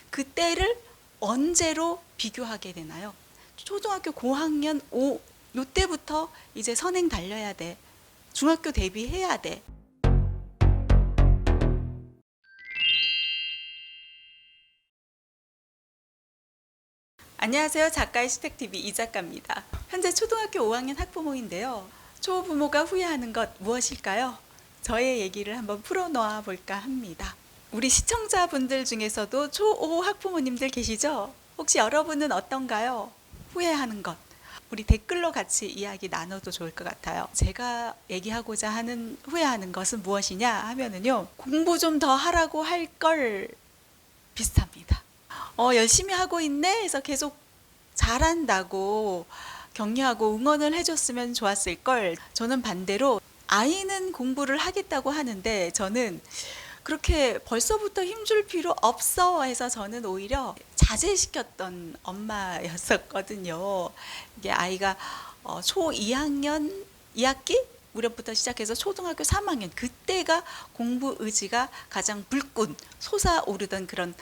그 때를 언제로 비교하게 되나요? 초등학교 고학년 요때부터 이제 선행 달려야 돼. 중학교 대비해야 돼. 안녕하세요. 작가의 시택TV 이작가입니다. 현재 초등학교 5학년 학부모인데요. 초부모가 후회하는 것 무엇일까요? 저의 얘기를 한번 풀어놓아 볼까 합니다. 우리 시청자분들 중에서도 초5 학부모님들 계시죠? 혹시 여러분은 어떤가요? 후회하는 것. 우리 댓글로 같이 이야기 나눠도 좋을 것 같아요. 제가 얘기하고자 하는 후회하는 것은 무엇이냐 하면은요, 공부 좀 더 하라고 할 걸 비슷합니다. 열심히 하고 있네 해서 계속 잘한다고 격려하고 응원을 해줬으면 좋았을 걸. 저는 반대로 아이는 공부를 하겠다고 하는데 저는 그렇게 벌써부터 힘줄 필요 없어 해서 저는 오히려 자제시켰던 엄마였었거든요. 이게 아이가 초 2학년 2학기 무렵부터 시작해서 초등학교 3학년, 그때가 공부 의지가 가장 불끈 솟아오르던 그런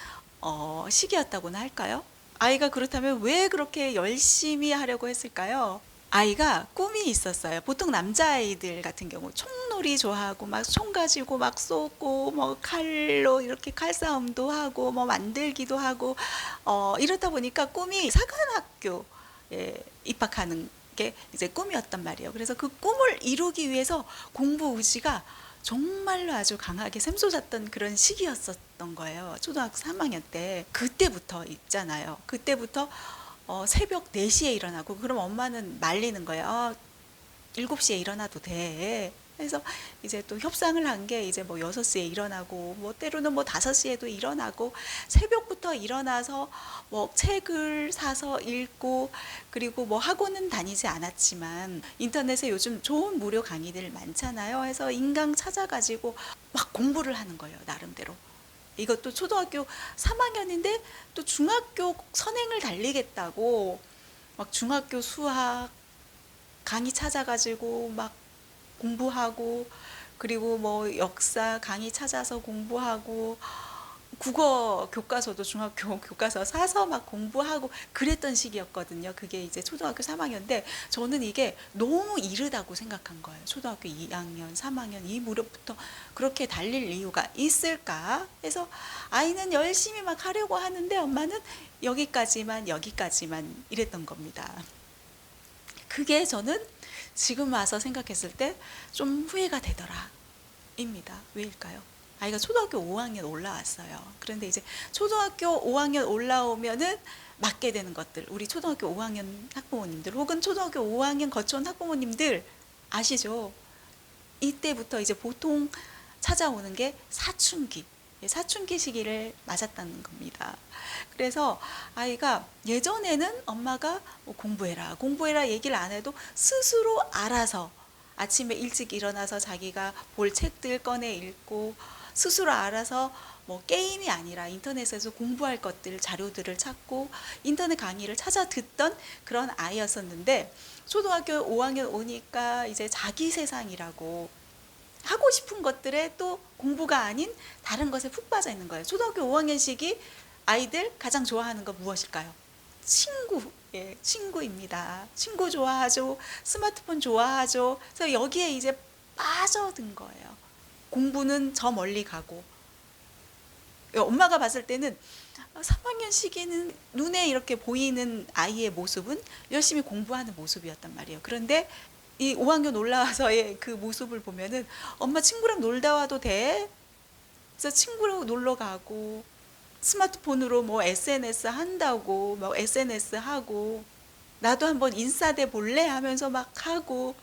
시기였다고나 할까요? 아이가 그렇다면 왜 그렇게 열심히 하려고 했을까요? 아이가 꿈이 있었어요. 보통 남자아이들 같은 경우 총놀이 좋아하고 막 총 가지고 막 쏘고 뭐 칼로 이렇게 칼싸움도 하고 뭐 만들기도 하고 이렇다 보니까 꿈이 사관학교에 입학하는 게 이제 꿈이었단 말이에요. 그래서 그 꿈을 이루기 위해서 공부 의지가 정말로 아주 강하게 샘솟았던 그런 시기였었던 거예요. 초등학교 3학년 때. 그때부터 있잖아요. 그때부터 새벽 4시에 일어나고, 그럼 엄마는 말리는 거예요. 7시에 일어나도 돼. 그래서 이제 또 협상을 한 게 이제 뭐 6시에 일어나고, 뭐 때로는 뭐 5시에도 일어나고, 새벽부터 일어나서 뭐 책을 사서 읽고, 그리고 뭐 학원은 다니지 않았지만 인터넷에 요즘 좋은 무료 강의들 많잖아요. 해서 인강 찾아가지고 막 공부를 하는 거예요, 나름대로. 이것도 초등학교 3학년인데 또 중학교 선행을 달리겠다고 막 중학교 수학 강의 찾아가지고 막 공부하고, 그리고 뭐 역사 강의 찾아서 공부하고, 국어 교과서도 중학교 교과서 사서 막 공부하고 그랬던 시기였거든요. 그게 이제 초등학교 3학년인데 저는 이게 너무 이르다고 생각한 거예요. 초등학교 2학년, 3학년 이 무렵부터 그렇게 달릴 이유가 있을까 해서 아이는 열심히 막 하려고 하는데 엄마는 여기까지만 이랬던 겁니다. 그게 저는 지금 와서 생각했을 때 좀 후회가 되더라 입니다. 왜일까요? 아이가 초등학교 5학년 올라왔어요. 그런데 이제 초등학교 5학년 올라오면은 맡게 되는 것들, 우리 초등학교 5학년 학부모님들 혹은 초등학교 5학년 거쳐온 학부모님들 아시죠? 이때부터 이제 보통 찾아오는 게 사춘기, 사춘기 시기를 맞았다는 겁니다. 그래서 아이가 예전에는 엄마가 뭐 공부해라 얘기를 안 해도 스스로 알아서 아침에 일찍 일어나서 자기가 볼 책들 꺼내 읽고, 스스로 알아서 뭐 게임이 아니라 인터넷에서 공부할 것들 자료들을 찾고 인터넷 강의를 찾아 듣던 그런 아이였었는데, 초등학교 5학년 오니까 이제 자기 세상이라고 하고 싶은 것들에 또 공부가 아닌 다른 것에 푹 빠져 있는 거예요. 초등학교 5학년 시기 아이들 가장 좋아하는 건 무엇일까요? 친구. 예, 친구입니다. 친구 좋아하죠. 스마트폰 좋아하죠. 그래서 여기에 이제 빠져든 거예요. 공부는 저 멀리 가고. 엄마가 봤을 때는 3학년 시기는 눈에 이렇게 보이는 아이의 모습은 열심히 공부하는 모습이었단 말이에요. 그런데 이 5학년 올라와서의 그 모습을 보면은 엄마 친구랑 놀다 와도 돼? 그래서 친구랑 놀러 가고, 스마트폰으로 뭐 SNS 한다고 막 SNS 하고, 나도 한번 인싸돼 볼래 하면서 막 하고,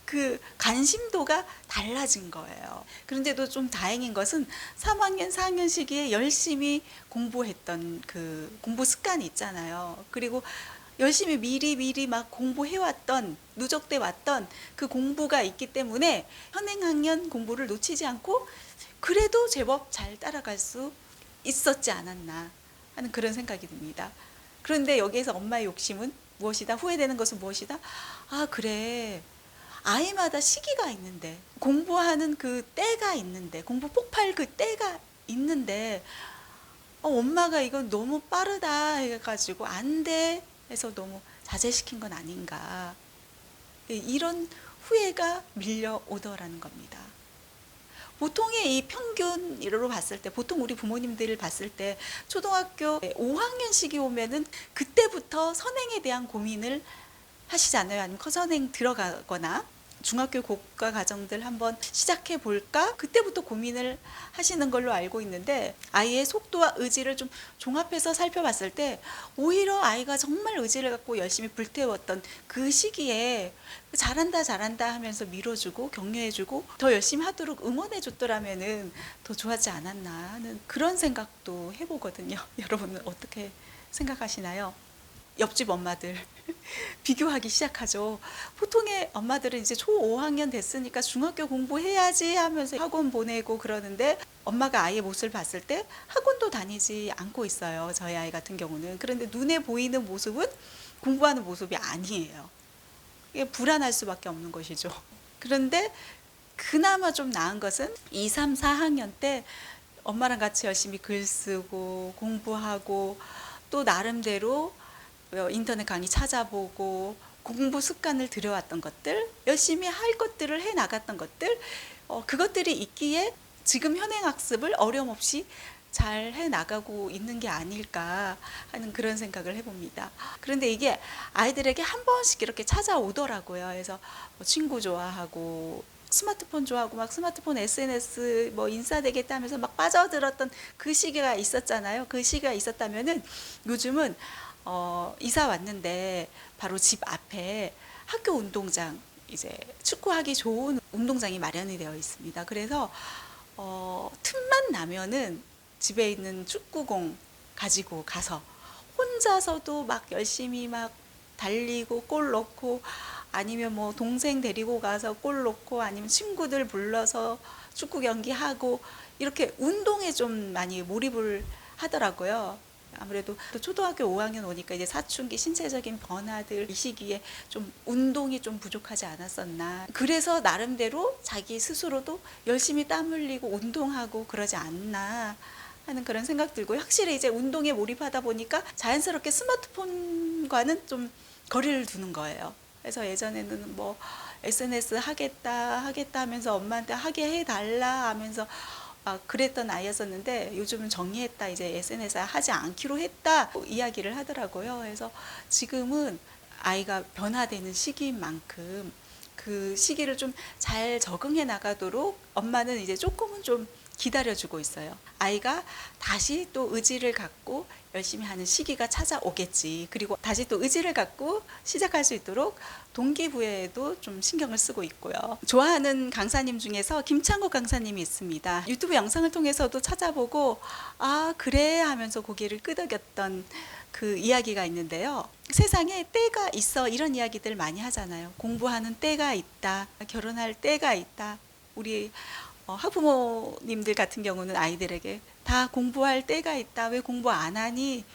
그 관심도가 달라진 거예요. 그런데도 좀 다행인 것은 3학년, 4학년 시기에 열심히 공부했던 그 공부 습관이 있잖아요. 그리고 열심히 미리 막 공부해왔던, 누적돼 왔던 그 공부가 있기 때문에 현행학년 공부를 놓치지 않고 그래도 제법 잘 따라갈 수 있었지 않았나 하는 그런 생각이 듭니다. 그런데 여기에서 엄마의 욕심은 무엇이다? 후회되는 것은 무엇이다? 아, 그래. 아이마다 시기가 있는데, 공부하는 그 때가 있는데, 공부 폭발 그 때가 있는데, 엄마가 이건 너무 빠르다 해가지고 안 돼 해서 너무 자제시킨 건 아닌가. 이런 후회가 밀려오더라는 겁니다. 보통의 이 평균으로 봤을 때, 보통 우리 부모님들을 봤을 때 초등학교 5학년씩이 오면은 그때부터 선행에 대한 고민을 하시잖아요. 아니면 선행 들어가거나 중학교 고가 과정들 한번 시작해 볼까? 그때부터 고민을 하시는 걸로 알고 있는데, 아이의 속도와 의지를 좀 종합해서 살펴봤을 때 오히려 아이가 정말 의지를 갖고 열심히 불태웠던 그 시기에 잘한다 잘한다 하면서 밀어주고 격려해주고 더 열심히 하도록 응원해줬더라면은 더 좋았지 않았나 하는 그런 생각도 해보거든요. 여러분은 어떻게 생각하시나요? 옆집 엄마들 비교하기 시작하죠. 보통의 엄마들은 이제 초 5학년 됐으니까 중학교 공부해야지 하면서 학원 보내고 그러는데, 엄마가 아이의 모습을 봤을 때 학원도 다니지 않고 있어요. 저희 아이 같은 경우는. 그런데 눈에 보이는 모습은 공부하는 모습이 아니에요. 이게 불안할 수밖에 없는 것이죠. 그런데 그나마 좀 나은 것은 2, 3, 4학년 때 엄마랑 같이 열심히 글 쓰고 공부하고 또 나름대로 인터넷 강의 찾아보고 공부 습관을 들여왔던 것들, 열심히 할 것들을 해 나갔던 것들, 그것들이 있기에 지금 현행학습을 어려움 없이 잘 해 나가고 있는 게 아닐까 하는 그런 생각을 해봅니다. 그런데 이게 아이들에게 한 번씩 이렇게 찾아오더라고요. 그래서 친구 좋아하고 스마트폰 좋아하고 막 스마트폰 SNS 뭐 인싸되겠다 하면서 막 빠져들었던 그 시기가 있었잖아요. 그 시기가 있었다면은 요즘은 이사 왔는데 바로 집 앞에 학교 운동장, 이제 축구하기 좋은 운동장이 마련이 되어 있습니다. 그래서 틈만 나면은 집에 있는 축구공 가지고 가서 혼자서도 막 열심히 막 달리고 골 넣고, 아니면 뭐 동생 데리고 가서 골 넣고, 아니면 친구들 불러서 축구 경기하고, 이렇게 운동에 좀 많이 몰입을 하더라고요. 아무래도 또 초등학교 5학년 오니까 이제 사춘기 신체적인 변화들, 이 시기에 좀 운동이 좀 부족하지 않았었나. 그래서 나름대로 자기 스스로도 열심히 땀 흘리고 운동하고 그러지 않나 하는 그런 생각 들고, 확실히 이제 운동에 몰입하다 보니까 자연스럽게 스마트폰과는 좀 거리를 두는 거예요. 그래서 예전에는 뭐 SNS 하겠다 하면서 엄마한테 하게 해달라 하면서 그랬던 아이였었는데, 요즘은 정리했다, 이제 SNS 하지 않기로 했다 이야기를 하더라고요. 그래서 지금은 아이가 변화되는 시기인 만큼 그 시기를 좀 잘 적응해 나가도록 엄마는 이제 조금은 좀 기다려주고 있어요. 아이가 다시 또 의지를 갖고 열심히 하는 시기가 찾아오겠지. 그리고 다시 또 의지를 갖고 시작할 수 있도록 동기부여에도 좀 신경을 쓰고 있고요. 좋아하는 강사님 중에서 김창국 강사님이 있습니다. 유튜브 영상을 통해서도 찾아보고 그래 하면서 고개를 끄덕였던 그 이야기가 있는데요. 세상에 때가 있어, 이런 이야기들 많이 하잖아요. 공부하는 때가 있다, 결혼할 때가 있다. 우리 학부모님들 같은 경우는 아이들에게 다 공부할 때가 있다, 왜 공부 안 하니?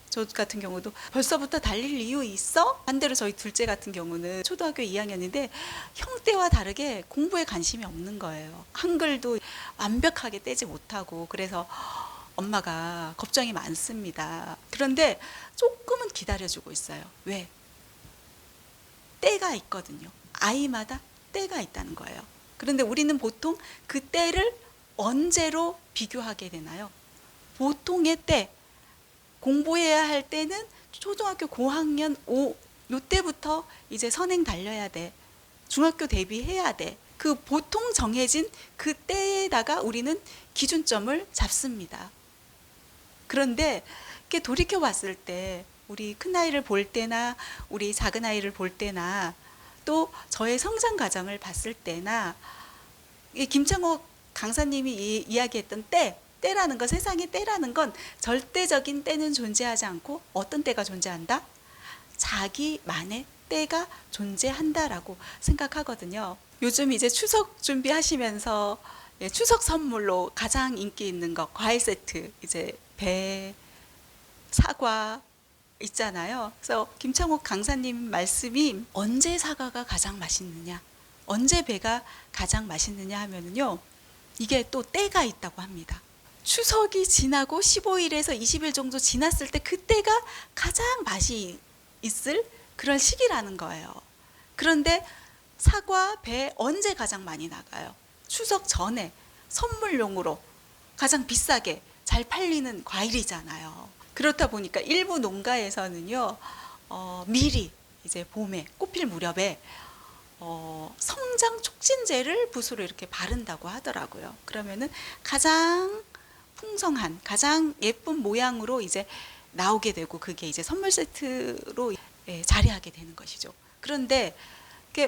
저 같은 경우도 벌써부터 달릴 이유 있어? 반대로 저희 둘째 같은 경우는 초등학교 2학년인데 형 때와 다르게 공부에 관심이 없는 거예요. 한글도 완벽하게 떼지 못하고, 그래서 엄마가 걱정이 많습니다. 그런데 조금은 기다려주고 있어요. 왜? 때가 있거든요. 아이마다 때가 있다는 거예요. 그런데 우리는 보통 그 때를 언제로 비교하게 되나요? 보통의 때, 공부해야 할 때는 초등학교 고학년 5, 요때부터 이제 선행 달려야 돼. 중학교 대비해야 돼. 그 보통 정해진 그 때에다가 우리는 기준점을 잡습니다. 그런데 이렇게 돌이켜 봤을 때, 우리 큰아이를 볼 때나 우리 작은아이를 볼 때나 또 저의 성장 과정을 봤을 때나, 김창호 강사님이 이야기했던 때라는 건, 세상의 때라는 건 절대적인 때는 존재하지 않고 어떤 때가 존재한다? 자기만의 때가 존재한다라고 생각하거든요. 요즘 이제 추석 준비하시면서 추석 선물로 가장 인기 있는 거 과일 세트, 이제 배, 사과 있잖아요. 그래서 김창옥 강사님 말씀이, 언제 사과가 가장 맛있느냐, 언제 배가 가장 맛있느냐 하면은요, 이게 또 때가 있다고 합니다. 추석이 지나고 15일에서 20일 정도 지났을 때 그때가 가장 맛이 있을 그런 시기라는 거예요. 그런데 사과, 배 언제 가장 많이 나가요? 추석 전에 선물용으로 가장 비싸게 잘 팔리는 과일이잖아요. 그렇다 보니까 일부 농가에서는요, 미리 이제 봄에 꽃필 무렵에 성장 촉진제를 붓으로 이렇게 바른다고 하더라고요. 그러면은 가장 풍성한, 가장 예쁜 모양으로 이제 나오게 되고 그게 이제 선물 세트로 자리하게 되는 것이죠. 그런데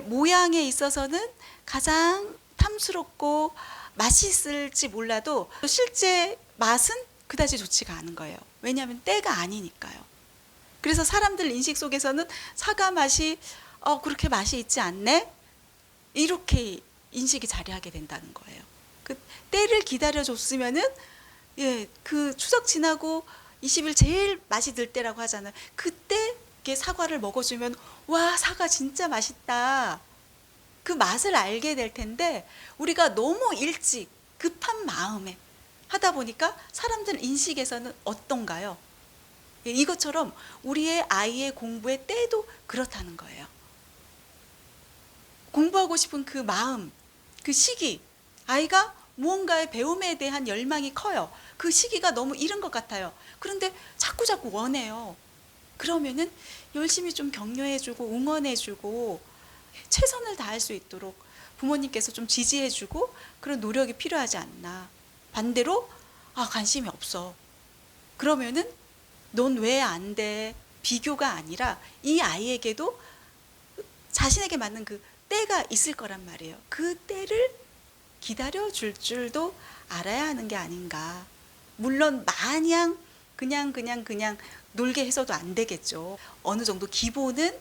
모양에 있어서는 가장 탐스럽고 맛있을지 몰라도 실제 맛은 그다지 좋지가 않은 거예요. 왜냐하면 때가 아니니까요. 그래서 사람들 인식 속에서는 사과 맛이 그렇게 맛이 있지 않네? 이렇게 인식이 자리하게 된다는 거예요. 그 때를 기다려줬으면은 그 추석 지나고 20일 제일 맛이 들 때라고 하잖아요. 그때 이렇게 사과를 먹어주면 와, 사과 진짜 맛있다. 그 맛을 알게 될 텐데 우리가 너무 일찍 급한 마음에 하다 보니까 사람들 인식에서는 어떤가요? 이것처럼 우리의 아이의 공부의 때도 그렇다는 거예요. 공부하고 싶은 그 마음, 그 시기, 아이가 무언가의 배움에 대한 열망이 커요. 그 시기가 너무 이른 것 같아요. 그런데 자꾸 원해요. 그러면은 열심히 좀 격려해주고 응원해주고 최선을 다할 수 있도록 부모님께서 좀 지지해주고 그런 노력이 필요하지 않나. 반대로 관심이 없어. 그러면은 넌 왜 안 돼? 비교가 아니라 이 아이에게도 자신에게 맞는 그 때가 있을 거란 말이에요. 그 때를 기다려줄 줄도 알아야 하는 게 아닌가. 물론 마냥 그냥 놀게 해서도 안 되겠죠. 어느 정도 기본은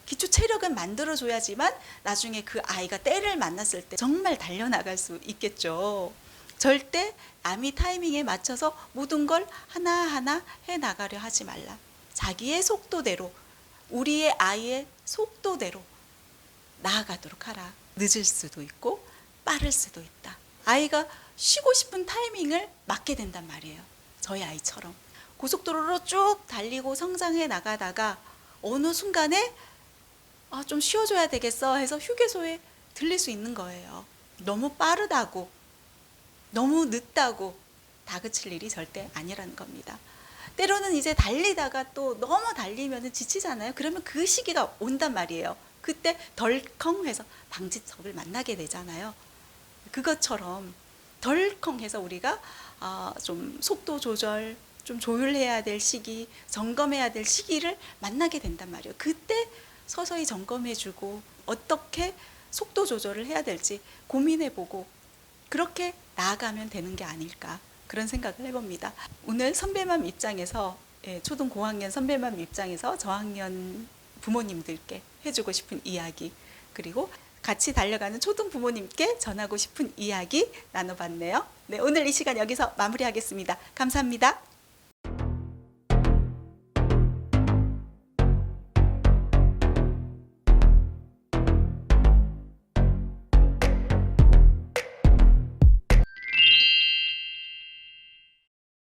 기초 체력은 만들어줘야지만 나중에 그 아이가 때를 만났을 때 정말 달려나갈 수 있겠죠. 절대 남이 타이밍에 맞춰서 모든 걸 하나하나 해나가려 하지 말라. 자기의 속도대로, 우리의 아이의 속도대로 나아가도록 하라. 늦을 수도 있고 빠를 수도 있다. 아이가 쉬고 싶은 타이밍을 맞게 된단 말이에요. 저희 아이처럼 고속도로로 쭉 달리고 성장해 나가다가 어느 순간에 좀 쉬어줘야 되겠어 해서 휴게소에 들릴 수 있는 거예요. 너무 빠르다고, 너무 늦다고 다그칠 일이 절대 아니라는 겁니다. 때로는 이제 달리다가 또 너무 달리면 지치잖아요. 그러면 그 시기가 온단 말이에요. 그때 덜컹해서 방지턱을 만나게 되잖아요. 그것처럼 덜컹해서 우리가 좀 속도 조절, 좀 조율해야 될 시기, 점검해야 될 시기를 만나게 된단 말이에요. 그때 서서히 점검해주고 어떻게 속도 조절을 해야 될지 고민해보고 그렇게 나아가면 되는 게 아닐까, 그런 생각을 해봅니다. 오늘 선배맘 입장에서, 초등 고학년 선배맘 입장에서 저학년 부모님들께 해주고 싶은 이야기, 그리고 같이 달려가는 초등 부모님께 전하고 싶은 이야기 나눠봤네요. 네, 오늘 이 시간 여기서 마무리하겠습니다. 감사합니다.